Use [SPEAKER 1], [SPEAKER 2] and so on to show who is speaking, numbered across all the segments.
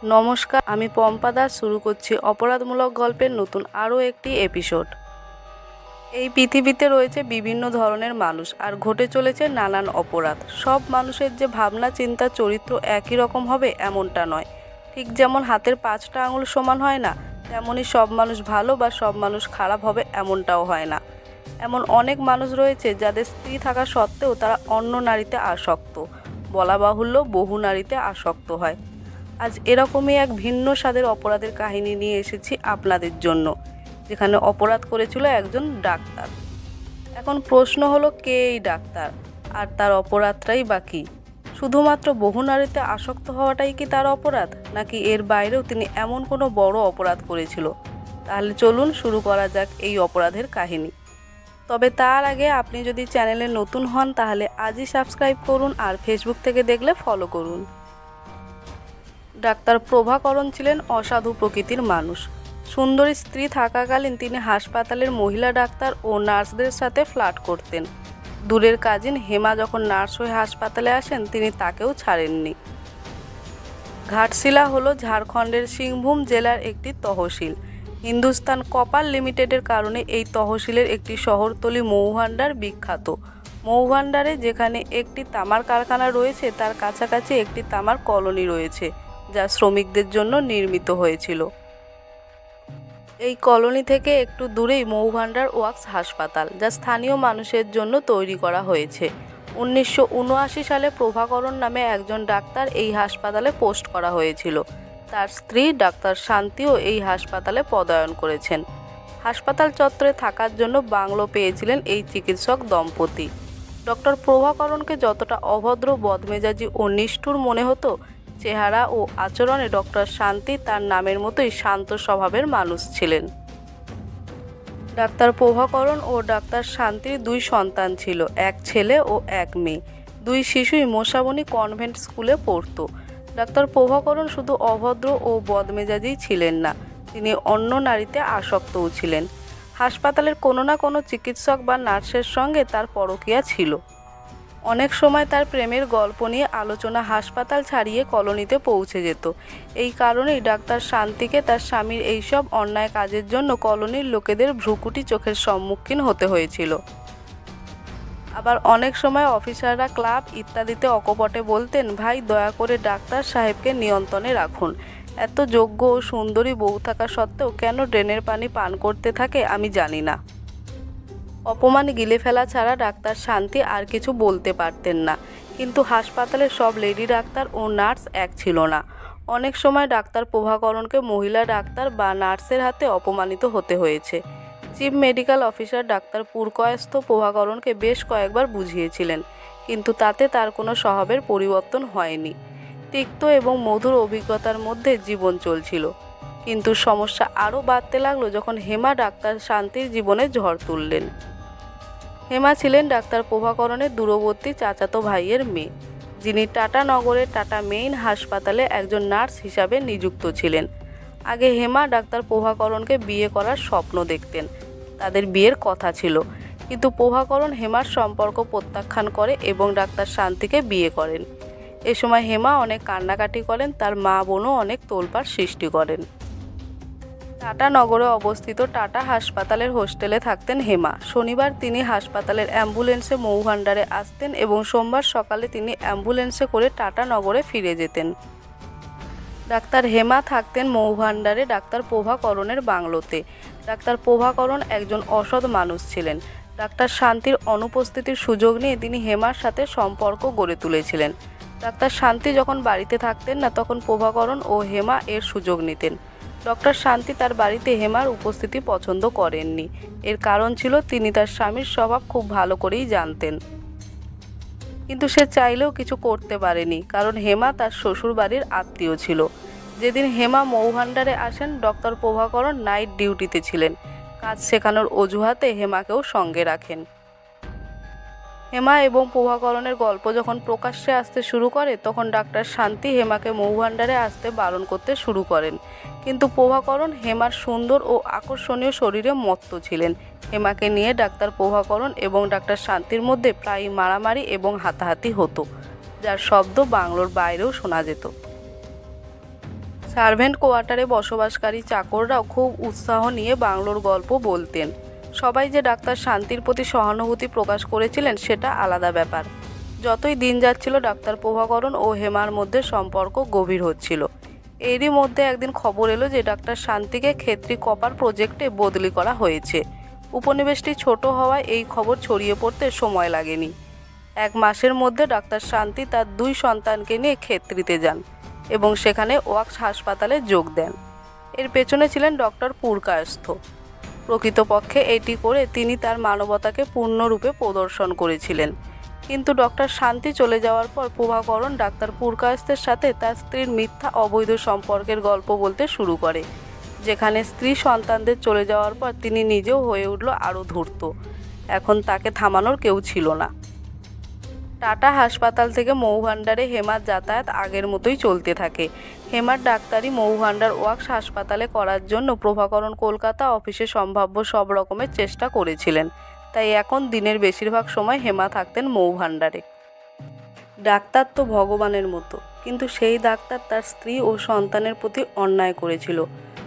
[SPEAKER 1] নমস্কার, আমি পম্পা দাস শুরু করছি অপরাধমূলক গল্পের নতুন আরও একটি এপিসোড। এই পৃথিবীতে রয়েছে বিভিন্ন ধরনের মানুষ আর ঘটে চলেছে নানান অপরাধ। সব মানুষের যে ভাবনা চিন্তা চরিত্র একই রকম হবে এমনটা নয়। ঠিক যেমন হাতের 5টা আঙুল সমান হয় না, তেমনই সব মানুষ ভালো বা সব মানুষ খারাপ হবে এমনটাও হয় না। এমন অনেক মানুষ রয়েছে যাদের স্ত্রী থাকা সত্ত্বেও তারা অন্য নারীতে আসক্ত, বলা বাহুল্য বহু নারীতে আসক্ত হয়। আজ এরকমই এক ভিন্ন স্বাদের অপরাধের কাহিনী নিয়ে এসেছি আপনাদের জন্য, যেখানে অপরাধ করেছিল একজন ডাক্তার। এখন প্রশ্ন হলো, কে এই ডাক্তার আর তার অপরাধটাই বা কী? শুধুমাত্র বহু নারীতে আসক্ত হওয়াটাই কি তার অপরাধ, নাকি এর বাইরেও তিনি এমন কোনো বড় অপরাধ করেছিল? তাহলে চলুন শুরু করা যাক এই অপরাধের কাহিনী। তবে তার আগে আপনি যদি চ্যানেলে নতুন হন তাহলে আজই সাবস্ক্রাইব করুন, আর ফেসবুক থেকে দেখলে ফলো করুন। ডাক্তার প্রভাকরণ ছিলেন অসাধু প্রকৃতির মানুষ। সুন্দরী স্ত্রী থাকাকালীন তিনি হাসপাতালের মহিলা ডাক্তার ও নার্সদের সাথে ফ্লার্ট করতেন। দূরের কাজিন হেমা যখন নার্স হয়ে হাসপাতালে আসেন, তিনি তাকেও ছাড়েননি। ঘাটশিলা হলো ঝাড়খণ্ডের সিংভূম জেলার একটি তহসিল। হিন্দুস্তান কপার লিমিটেডের কারণে এই তহসিলের একটি শহরতলি মৌভাণ্ডার বিখ্যাত। মৌভাণ্ডারে যেখানে একটি তামার কারখানা রয়েছে, তার কাছাকাছি একটি তামার কলোনি রয়েছে, যা শ্রমিকদের জন্য নির্মিত হয়েছিল। এই কলোনি থেকে একটু দূরেই মৌভাণ্ডার ওয়ার্কস হাসপাতাল, যা স্থানীয় মানুষের জন্য তৈরি করা হয়েছে। 1979 সালে প্রভাকরণ নামে একজন ডাক্তার এই হাসপাতালে পোস্ট করা হয়েছিল। তার স্ত্রী ডাক্তার শান্তিও এই হাসপাতালে পদায়ন করেছেন। হাসপাতাল চত্বরে থাকার জন্য বাংলো পেয়েছিলেন এই চিকিৎসক দম্পতি। ডক্টর প্রভাকরণকে যতটা অভদ্র, বদমেজাজি ও নিষ্ঠুর মনে হতো, চেহারা ও আচরণে ডক্টর শান্তি তার নামের মতোই শান্ত স্বভাবের মানুষ ছিলেন। ডাক্তার প্রভাকরণ ও ডাক্তার শান্তির 2 সন্তান ছিল, এক ছেলে ও এক মেয়ে। 2 শিশুই মোসাবনি কনভেন্ট স্কুলে পড়তো। ডাক্তার প্রভাকরণ শুধু অভদ্র ও বদমেজাজি ছিলেন না, তিনি অন্য নারীতে আসক্তও ছিলেন। হাসপাতালের কোনো না কোনো চিকিৎসক বা নার্সের সঙ্গে তার পরকীয়া ছিল। অনেক সময় তার প্রেমের গল্প নিয়ে আলোচনা হাসপাতাল ছাড়িয়ে কলোনিতে পৌঁছে যেত। এই কারণেই ডাক্তার শান্তিকে তার স্বামীর এইসব অন্যায় কাজের জন্য কলোনির লোকেদের ভ্রুকুটি চোখের সম্মুখীন হতে হয়েছিল। আবার অনেক সময় অফিসাররা ক্লাব ইত্যাদিতে অকপটে বলতেন, ভাই দয়া করে ডাক্তার সাহেবকে নিয়ন্ত্রণে রাখুন। এত যোগ্য ও সুন্দরী বউ থাকা সত্ত্বেও কেন ড্রেনের পানি পান করতে থাকে আমি জানি না। অপমান গিলে ফেলা ছাড়া ডাক্তার শান্তি আর কিছু বলতে পারতেন না। কিন্তু হাসপাতালের সব লেডি ডাক্তার ও নার্স এক ছিল না। অনেক সময় ডাক্তার প্রভাকরণকে মহিলা ডাক্তার বা নার্সের হাতে অপমানিত হতে হয়েছে। চিফ মেডিকেল অফিসার ডাক্তার পুরকায়স্থ প্রভাকরণকে বেশ কয়েকবার বুঝিয়েছিলেন, কিন্তু তাতে তার কোনো স্বভাবের পরিবর্তন হয়নি। তিক্ত এবং মধুর অভিজ্ঞতার মধ্যে জীবন চলছিল। কিন্তু সমস্যা আরও বাড়তে লাগলো যখন হেমা ডাক্তার শান্তির জীবনে ঝড় তুললেন। হেমা ছিলেন ডাক্তার প্রভাকরণের দূরবর্তী চাচাতো ভাইয়ের মেয়ে, যিনি টাটা নগরের টাটা মেইন হাসপাতালে একজন নার্স হিসাবে নিযুক্ত ছিলেন। আগে হেমা ডাক্তার প্রভাকরণকে বিয়ে করার স্বপ্ন দেখতেন। তাদের বিয়ের কথা ছিল, কিন্তু প্রভাকরণ হেমার সম্পর্ক প্রত্যাখ্যান করে এবং ডাক্তার শান্তিকে বিয়ে করেন। এ সময় হেমা অনেক কান্নাকাটি করেন, তার মা বোনও অনেক তোলপাড় সৃষ্টি করেন। টাটা নগরে অবস্থিত টাটা হাসপাতালের হোস্টেলে থাকতেন হেমা। শনিবার তিনি হাসপাতালের অ্যাম্বুলেন্সে মৌভাণ্ডারে আসতেন এবং সোমবার সকালে তিনি অ্যাম্বুলেন্সে করে টাটা নগরে ফিরে যেতেন। ডাক্তার হেমা থাকতেন মৌভাণ্ডারে ডাক্তার প্রভাকরণের বাংলোতে। ডাক্তার প্রভাকরণ একজন অসৎ মানুষ ছিলেন। ডাক্তার শান্তির অনুপস্থিতির সুযোগ নিয়ে তিনি হেমার সাথে সম্পর্ক গড়ে তুলেছিলেন। ডাক্তার শান্তি যখন বাড়িতে থাকতেন না, তখন প্রভাকরণ ও হেমা এর সুযোগ নিতেন। ডক্টর শান্তি তার বাড়িতে হেমার উপস্থিতি পছন্দ করেননি। এর কারণ ছিল তিনি তার স্বামীর স্বভাব খুব ভালো করেই জানতেন। কিন্তু সে চাইলেও কিছু করতে পারেনি, কারণ হেমা তার শ্বশুর বাড়ির আত্মীয় ছিল। যেদিন হেমা মৌভাণ্ডারে আসেন, ডক্টর প্রভাকরণ নাইট ডিউটিতে ছিলেন। কাজ শেখানোর অজুহাতে হেমাকেও সঙ্গে রাখেন। হেমা এবং প্রভাকরণের গল্প যখন প্রকাশ্যে আসতে শুরু করে, তখন ডাক্তার শান্তি হেমাকে মৌভাণ্ডারে আসতে বারণ করতে শুরু করেন। কিন্তু প্রভাকরণ হেমার সুন্দর ও আকর্ষণীয় শরীরে মত্ত ছিলেন। হেমাকে নিয়ে ডাক্তার প্রভাকরণ এবং ডাক্তার শান্তির মধ্যে প্রায়ই মারামারি এবং হাতাহাতি হতো, যার শব্দ বাংলোর বাইরেও শোনা যেত। সার্ভেন্ট কোয়ার্টারে বসবাসকারী চাকররাও খুব উৎসাহ নিয়ে বাংলোর গল্প বলতেন। সবাই যে ডাক্তার শান্তির প্রতি সহানুভূতি প্রকাশ করেছিলেন সেটা আলাদা ব্যাপার। যতই দিন যাচ্ছিল ডাক্তার প্রভাকরণ ও হেমার মধ্যে সম্পর্ক গভীর হচ্ছিল। এরই মধ্যে একদিন খবর এলো যে ডাক্তার শান্তিকে খেতড়ি কপার প্রজেক্টে বদলি করা হয়েছে। উপনিবেশটি ছোট হওয়ায় এই খবর ছড়িয়ে পড়তে সময় লাগেনি। 1 মাসের মধ্যে ডাক্তার শান্তি তার 2 সন্তানকে নিয়ে খেতড়িতে যান এবং সেখানে ওয়াক্স হাসপাতালে যোগ দেন। এর পেছনে ছিলেন ডক্টর পুরকায়স্থ। প্রকৃতপক্ষে এটি করে তিনি তার মানবতাকে পূর্ণরূপে প্রদর্শন করেছিলেন। কিন্তু ডক্টর শান্তি চলে যাওয়ার পর প্রভাকরণ ডাক্তার পুরকায়স্থের সাথে তার স্ত্রীর মিথ্যা অবৈধ সম্পর্কের গল্প বলতে শুরু করে, যেখানে স্ত্রী সন্তানদের চলে যাওয়ার পর তিনি নিজেও হয়ে উঠল আরও ধূর্ত। এখন তাকে থামানোর কেউ ছিল না। টাটা হাসপাতাল থেকে মৌভান্ডারে হেমার যাতায়াত আগের মতোই চলতে থাকে। হেমার ডাক্তারি মৌভান্ডার ওয়াক্স হাসপাতালে করার জন্য প্রভাকরণ কলকাতা অফিসে সম্ভাব্য সব রকমের চেষ্টা করেছিলেন। তাই এখন দিনের বেশিরভাগ সময় হেমা থাকতেন মৌভান্ডারে। ডাক্তার তো ভগবানের মতো, কিন্তু সেই ডাক্তার তার স্ত্রী ও সন্তানের প্রতি অন্যায় করেছিল।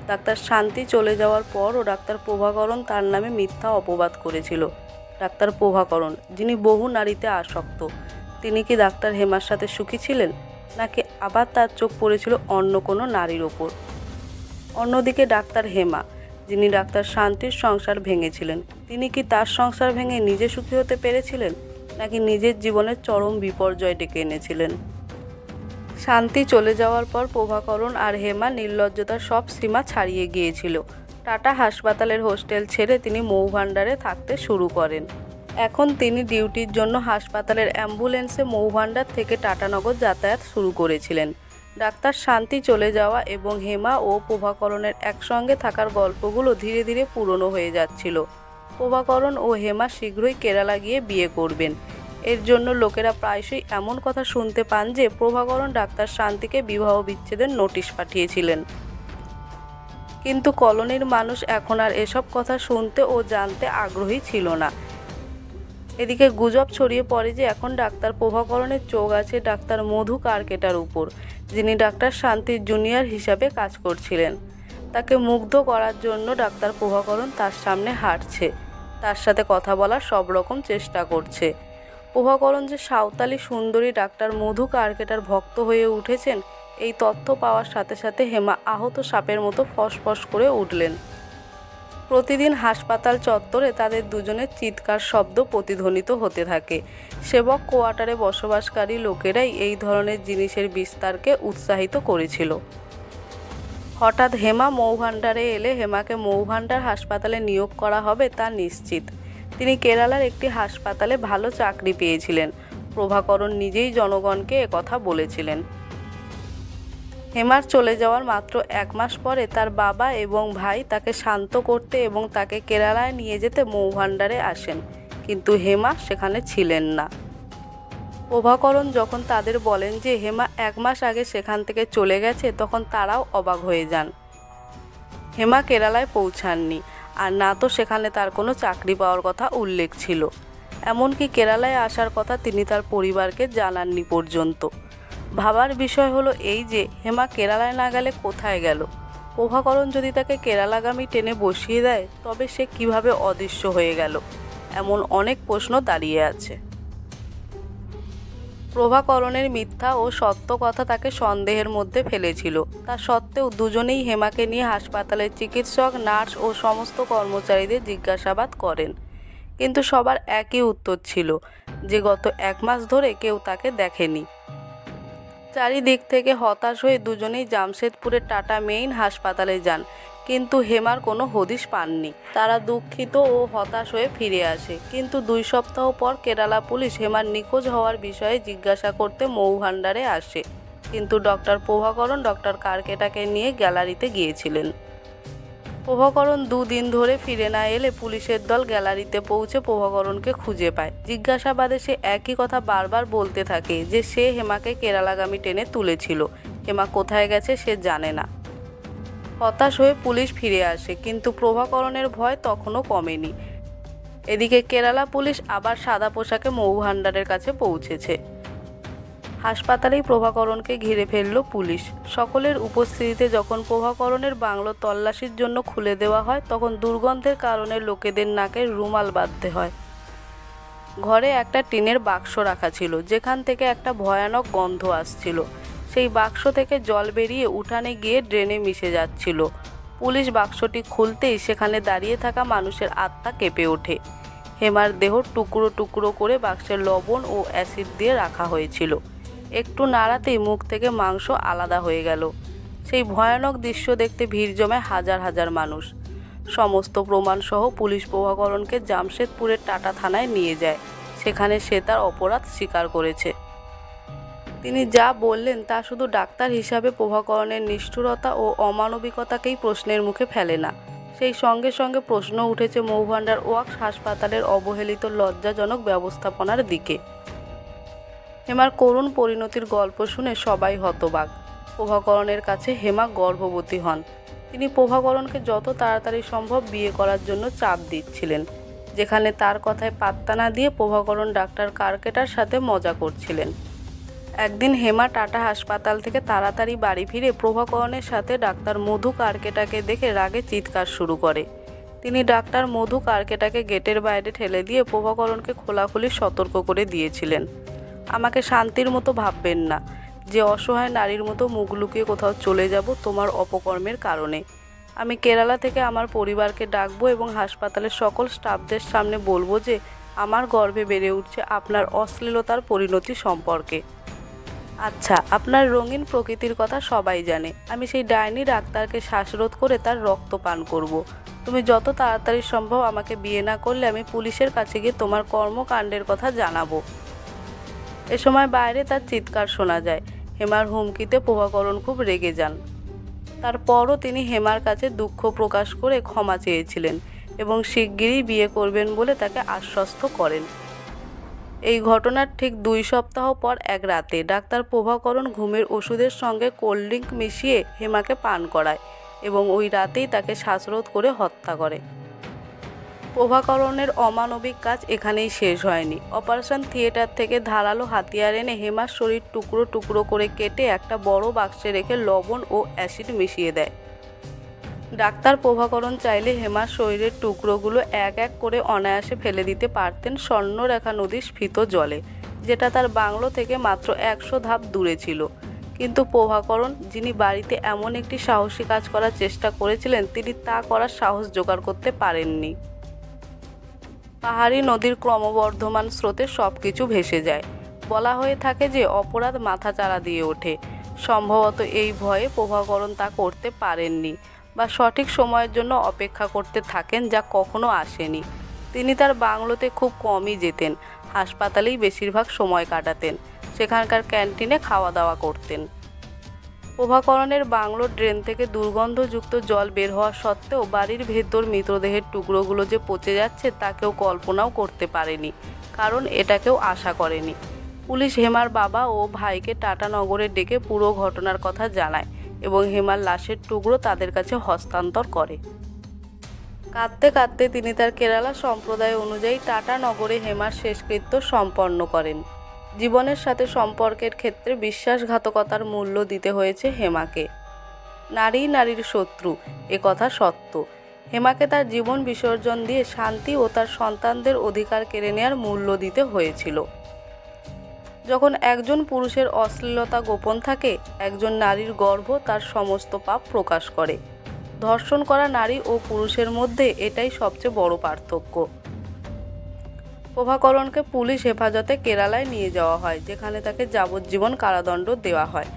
[SPEAKER 1] ডাক্তার শান্তি চলে যাওয়ার পরও ডাক্তার প্রভাকরণ তার নামে মিথ্যা অপবাদ করেছিল। ডাক্তার প্রভাকরণ, যিনি বহু নারীতে আসক্ত, তিনি কি ডাক্তার হেমার সাথে সুখী ছিলেন, নাকি আবার তার চোখ পড়েছিল অন্য কোনো নারীর ওপর? অন্যদিকে ডাক্তার হেমা, যিনি ডাক্তার শান্তির সংসার ভেঙেছিলেন, তিনি কি তার সংসার ভেঙে নিজে সুখী হতে পেরেছিলেন, নাকি নিজের জীবনের চরম বিপর্যয় ডেকে এনেছিলেন? শান্তি চলে যাওয়ার পর প্রভাকরণ আর হেমা নির্লজ্জতার সব সীমা ছাড়িয়ে গিয়েছিল। টাটা হাসপাতালের হোস্টেল ছেড়ে তিনি মৌভান্ডারে থাকতে শুরু করেন। এখন তিনি ডিউটির জন্য হাসপাতালের অ্যাম্বুলেন্সে মৌভান্ডার থেকে টাটানগর যাতায়াত শুরু করেছিলেন। ডাক্তার শান্তি চলে যাওয়া এবং হেমা ও প্রভাকরণের একসঙ্গে থাকার গল্পগুলো ধীরে ধীরে পুরনো হয়ে যাচ্ছিল। প্রভাকরণ ও হেমা শীঘ্রই কেরালা গিয়ে বিয়ে করবেন। এর জন্য লোকেরা প্রায়শই এমন কথা শুনতে পান যে প্রভাকরণ ডাক্তার শান্তিকে বিবাহ বিচ্ছেদের নোটিশ পাঠিয়েছিলেন। কিন্তু কলোনির মানুষ এখন আর এসব কথা শুনতে ও জানতে আগ্রহী ছিল না। এদিকে গুজব ছড়িয়ে পড়ে যে এখন ডাক্তার প্রভাকরণের চোখ আছে ডাক্তার মধু কারকেটার উপর, যিনি ডাক্তার শান্তির জুনিয়র হিসাবে কাজ করছিলেন। তাকে মুগ্ধ করার জন্য ডাক্তার প্রভাকরণ তার সামনে হাঁটছে, তার সাথে কথা বলার সব রকম চেষ্টা করছে। প্রভাকরণ যে সাঁওতালি সুন্দরী ডাক্তার মধু কারকেটার ভক্ত হয়ে উঠেছেন, এই তথ্য পাওয়ার সাথে সাথে হেমা আহত সাপের মতো ফসফস করে উঠলেন। প্রতিদিন হাসপাতাল চত্বরে তাদের দুজনের চিৎকার শব্দ প্রতিধ্বনিত হতে থাকে। সেবক কোয়ার্টারে বসবাসকারী লোকেরাই এই ধরনের জিনিসের বিস্তারকে উৎসাহিত করেছিল। হঠাৎ হেমা মৌভান্ডারে এলে হেমাকে মৌভান্ডার হাসপাতালে নিয়োগ করা হবে তা নিশ্চিত। তিনি কেরালার একটি হাসপাতালে ভালো চাকরি পেয়েছিলেন। প্রভাকরণ নিজেই জনগণকে একথা বলেছিলেন। হেমার চলে যাওয়ার মাত্র 1 মাস পরে তার বাবা এবং ভাই তাকে শান্ত করতে এবং তাকে কেরালায় নিয়ে যেতে মৌভান্ডারে আসেন, কিন্তু হেমা সেখানে ছিলেন না। প্রভাকরণ যখন তাদের বলেন যে হেমা 1 মাস আগে সেখান থেকে চলে গেছে, তখন তারাও অবাক হয়ে যান। হেমা কেরালায় পৌঁছাননি, আর না তো সেখানে তার কোনো চাকরি পাওয়ার কথা উল্লেখ ছিল। এমনকি কেরালায় আসার কথা তিনি তার পরিবারকে জানাননি পর্যন্ত। ভাবার বিষয় হলো এই যে হেমা কেরালায় না গেলে কোথায় গেল? প্রভাকরণ যদি তাকে কেরালাগামী ট্রেনে বসিয়ে দেয়, তবে সে কিভাবে অদৃশ্য হয়ে গেল? এমন অনেক প্রশ্ন দাঁড়িয়ে আছে। প্রভাকরণের মিথ্যা ও সত্য কথা তাকে সন্দেহের মধ্যে ফেলেছিল। তা সত্ত্বেও দুজনেই হেমাকে নিয়ে হাসপাতালের চিকিৎসক, নার্স ও সমস্ত কর্মচারীদের জিজ্ঞাসাবাদ করেন। কিন্তু সবার একই উত্তর ছিল যে গত 1 মাস ধরে কেউ তাকে দেখেনি। চারিদিক থেকে হতাশ হয়ে দুজনেই জামশেদপুরের টাটা মেইন হাসপাতালে যান, কিন্তু হেমার কোনো হদিশ পাননি। তারা দুঃখিত ও হতাশ হয়ে ফিরে আসে। কিন্তু 2 সপ্তাহ পর কেরালা পুলিশ হেমার নিখোঁজ হওয়ার বিষয়ে জিজ্ঞাসা করতে মৌভান্ডারে আসে, কিন্তু ডক্টর প্রভাকরণ ডক্টর কারকেটাকে নিয়ে গ্যালারিতে গিয়েছিলেন। প্রভাকরণ 2 দিন ধরে ফিরে না এলে পুলিশের দল গ্যালারিতে পৌঁছে প্রভাকরণকে খুঁজে পায়। জিজ্ঞাসাবাদে সে একই কথা বারবার বলতে থাকে যে সে হেমাকে কেরালাগামী ট্রেনে তুলেছিল। হেমা কোথায় গেছে সে জানে না। হতাশ হয়ে পুলিশ ফিরে আসে, কিন্তু প্রভাকরণের ভয় তখনও কমেনি। এদিকে কেরালা পুলিশ আবার সাদা পোশাকে মৌভান্ডারের কাছে পৌঁছেছে। হাসপাতালেই প্রভাকরণকে ঘিরে ফেলল পুলিশ। সকলের উপস্থিতিতে যখন প্রভাকরণের বাংলো তল্লাশির জন্য খুলে দেওয়া হয়, তখন দুর্গন্ধের কারণে লোকেদের নাকে রুমাল বাঁধতে হয়। ঘরে একটা টিনের বাক্স রাখা ছিল, যেখান থেকে একটা ভয়ানক গন্ধ আসছিল। সেই বাক্স থেকে জল বেরিয়ে উঠানে গিয়ে ড্রেনে মিশে যাচ্ছিল। পুলিশ বাক্সটি খুলতেই সেখানে দাঁড়িয়ে থাকা মানুষের আত্মা কেঁপে ওঠে। হেমার দেহ টুকরো টুকরো করে বাক্সে লবণ ও অ্যাসিড দিয়ে রাখা হয়েছিল। একটু নাড়াতেই মুখ থেকে মাংস আলাদা হয়ে গেল। সেই ভয়ানক দৃশ্য দেখতে ভিড় জমায় হাজার হাজার মানুষ। সমস্ত প্রমাণসহ পুলিশ প্রভাকরণকে জামশেদপুরের টাটা থানায় নিয়ে যায়। সেখানে সে তার অপরাধ স্বীকার করেছে। তিনি যা বললেন তা শুধু ডাক্তার হিসাবে প্রভাকরণের নিষ্ঠুরতা ও অমানবিকতাকেই প্রশ্নের মুখে ফেলে না, সেই সঙ্গে সঙ্গে প্রশ্ন উঠেছে মৌভান্ডার ওয়াক্স হাসপাতালের অবহেলিত লজ্জাজনক ব্যবস্থাপনার দিকে। হেমার করুণ পরিণতির গল্প শুনে সবাই হতবাক। প্রভাকরণের কাছে হেমা গর্ভবতী হন। তিনি প্রভাকরণকে যত তাড়াতাড়ি সম্ভব বিয়ে করার জন্য চাপ দিচ্ছিলেন, যেখানে তার কথায় পাত্তা না দিয়ে প্রভাকরণ ডাক্তার কারকেটার সাথে মজা করছিলেন। একদিন হেমা টাটা হাসপাতাল থেকে তাড়াতাড়ি বাড়ি ফিরে প্রভাকরণের সাথে ডাক্তার মধু কারকেটাকে দেখে রাগে চিৎকার শুরু করে। তিনি ডাক্তার মধু কারকেটাকে গেটের বাইরে ঠেলে দিয়ে প্রভাকরণকে খোলাখুলি সতর্ক করে দিয়েছিলেন, আমাকে শান্তির মতো ভাববেন না, যে অসহায় নারীর মতো মুখ লুকিয়ে কোথাও চলে যাব তোমার অপকর্মের কারণে। আমি কেরালা থেকে আমার পরিবারকে ডাকবো এবং হাসপাতালের সকল স্টাফদের সামনে বলবো যে আমার গর্ভে বেড়ে উঠছে আপনার অশ্লীলতার পরিণতি সম্পর্কে। আচ্ছা, আপনার রঙিন প্রকৃতির কথা সবাই জানে। আমি সেই ডাইনি ডাক্তারকে শ্বাসরোধ করে তার রক্ত পান করব। তুমি যত তাড়াতাড়ি সম্ভব আমাকে বিয়ে না করলে আমি পুলিশের কাছে গিয়ে তোমার কর্মকাণ্ডের কথা জানাবো। এ সময় বাইরে তার চিৎকার শোনা যায়। হেমার হুমকিতে প্রভাকরণ খুব রেগে যান। তারপরও তিনি হেমার কাছে দুঃখ প্রকাশ করে ক্ষমা চেয়েছিলেন এবং শিগগিরই বিয়ে করবেন বলে তাকে আশ্বস্ত করেন। এই ঘটনার ঠিক 2 সপ্তাহ পর এক রাতে ডাক্তার প্রভাকরণ ঘুমের ওষুধের সঙ্গে কোল্ড ড্রিঙ্ক মিশিয়ে হেমাকে পান করায় এবং ওই রাতেই তাকে শ্বাসরোধ করে হত্যা করে। প্রভাকরণের অমানবিক কাজ এখানেই শেষ হয়নি। অপারেশন থিয়েটার থেকে ধারালো হাতিয়ার এনে হেমার শরীর টুকরো টুকরো করে কেটে একটা বড় বাক্সে রেখে লবণ ও অ্যাসিড মিশিয়ে দেয়। ডাক্তার প্রভাকরণ চাইলে হেমার শরীরের টুকরোগুলো এক এক করে অনায়াসে ফেলে দিতে পারতেন স্বর্ণরেখা নদীর স্ফীত জলে, যেটা তার বাংলো থেকে মাত্র 100 ধাপ দূরে ছিল। কিন্তু প্রভাকরণ, যিনি বাড়িতে এমন একটি সাহসী কাজ করার চেষ্টা করেছিলেন, তিনি তা করার সাহস জোগাড় করতে পারেননি। পাহাড়ি নদীর ক্রমবর্ধমান স্রোতে সব কিছু ভেসে যায়। বলা হয়ে থাকে যে অপরাধ মাথাচাড়া দিয়ে ওঠে। সম্ভবত এই ভয়ে প্রভাকরণ তা করতে পারেননি বা সঠিক সময়ের জন্য অপেক্ষা করতে থাকেন, যা কখনো আসেনি। তিনি তার বাংলোতে খুব কমই যেতেন, হাসপাতালেই বেশিরভাগ সময় কাটাতেন, সেখানকার ক্যান্টিনে খাওয়া দাওয়া করতেন। প্রভাকরণের বাংলোর ড্রেন থেকে দুর্গন্ধযুক্ত জল বের হওয়া সত্ত্বেও বাড়ির ভেতর মৃতদেহের টুকরোগুলো যে পচে যাচ্ছে তা কেউ কল্পনাও করতে পারেনি, কারণ এটা কেউ আশা করেনি। পুলিশ হেমার বাবা ও ভাইকে টাটানগরে ডেকে পুরো ঘটনার কথা জানায় এবং হেমার লাশের টুকরো তাদের কাছে হস্তান্তর করে। কাঁদতে কাঁদতে তিনি তার কেরালা সম্প্রদায় অনুযায়ী টাটানগরে হেমার শেষকৃত্য সম্পন্ন করেন। জীবনের সাথে সম্পর্কের ক্ষেত্রে বিশ্বাসঘাতকতার মূল্য দিতে হয়েছে হেমাকে। নারী নারীর শত্রু, একথা সত্য। হেমাকে তার জীবন বিসর্জন দিয়ে শান্তি ও তার সন্তানদের অধিকার কেড়ে নেওয়ার মূল্য দিতে হয়েছিল। যখন একজন পুরুষের অশ্লীলতা গোপন থাকে, একজন নারীর গর্ভ তার সমস্ত পাপ প্রকাশ করে। ধর্ষণ করা নারী ও পুরুষের মধ্যে এটাই সবচেয়ে বড় পার্থক্য। প্রভাকরণকে পুলিশ হেফাজতে কেরালায় নিয়ে যাওয়া হয়, যেখানে তাকে যাবজ্জীবন কারাদণ্ড দেওয়া হয়।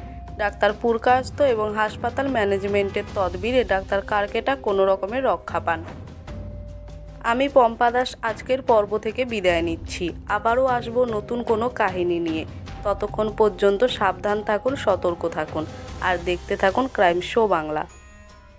[SPEAKER 1] ডাক্তার পুরকায়স্থ এবং হাসপাতাল ম্যানেজমেন্টের তদবিরে ডাক্তার কারকেটা কোনো রকমের রক্ষা পান। আমি পম্পা দাস আজকের পর্ব থেকে বিদায় নিচ্ছি। আবারও আসবো নতুন কোনো কাহিনী নিয়ে। ততক্ষণ পর্যন্ত সাবধান থাকুন, সতর্ক থাকুন আর দেখতে থাকুন ক্রাইম শো বাংলা।